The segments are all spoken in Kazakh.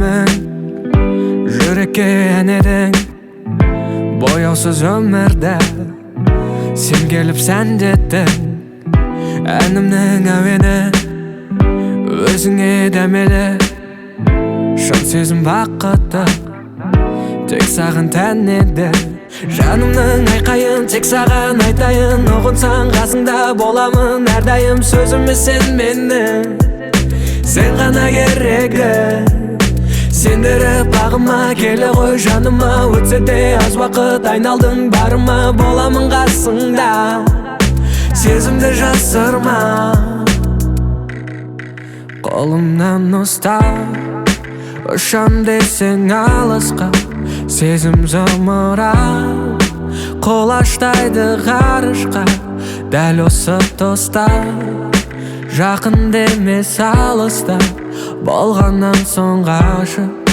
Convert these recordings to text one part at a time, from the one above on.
сезімің жүрекке ән едің, бояусыз өмірді сен келіп сәндеттің. Әнімнің әуені өзіңе дәмелі, шын сезім бақытты тек саған тән еді. Жанымның айқайын тек саған айтайын, ұғынсаң қасыңда боламын әрдайым. Сөзіме сен менің, сен ғана керегі. Сендіріп бағыма келе ғой жаныма, өтсе де аз уақыт айналдың барыма. Боламын қасыңда, сезімді жасырма, қолымнан ұстап ұшам десең алысқа. Сезім зымырап қолаштайды ғарышқа, дәл осы тоста жақын демес алыста. Болғаннан соң ғашық,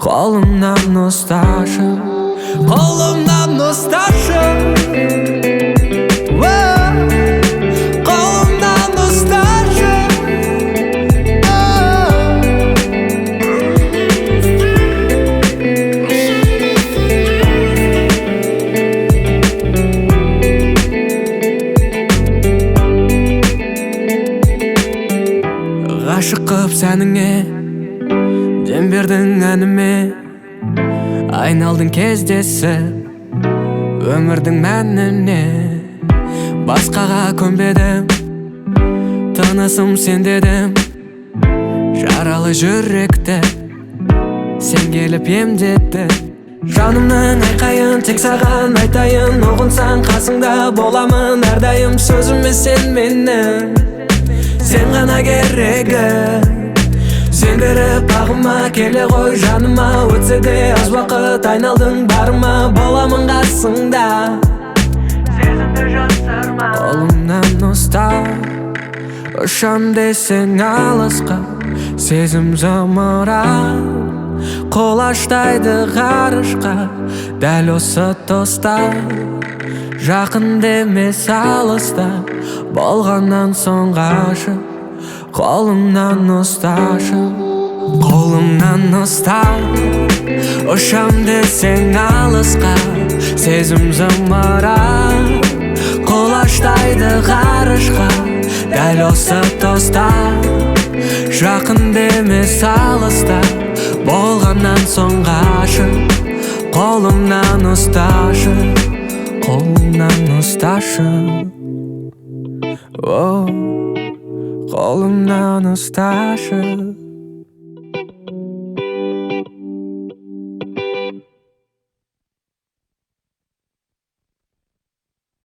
қолымнан ұсташы, қолымнан ұсташы, қолымнан ұсташы. Ғашық қып сәніңе, дем бердің әніме, айналдың кездесіп өмірдің мәніне. Басқаға көнбедім, тынысым сен дедім, жаралы жүректі сен келіп емдеттің. Жанымның айқайын тек саған айтайын, ұғынсаң қасыңда боламын әрдайым. Сөзіме сен менің, сен ғана керегі. Сендіріп бағыма келе ғой жаныма, өтсе де аз уақыт айналдың барыма. Боламын қасыңда, сезімді жасырма, қолымнан ұстап ұшам десең алысқа. Сезім зымырап қолаштайды ғарышқа, дәл осы тоста жақын демес алыста. Болғаннан соң ғашық, қолымнан ұсташы, қолымнан ұстап ұшам десең алысқа. Сезім зымырап қолаштайды ғарышқа, дәл осы тоста жақын демес алыста. Болғаннан соң ғашық, қолымнан ұсташы, қолымнан ұсташы, қолымнан ұсташы.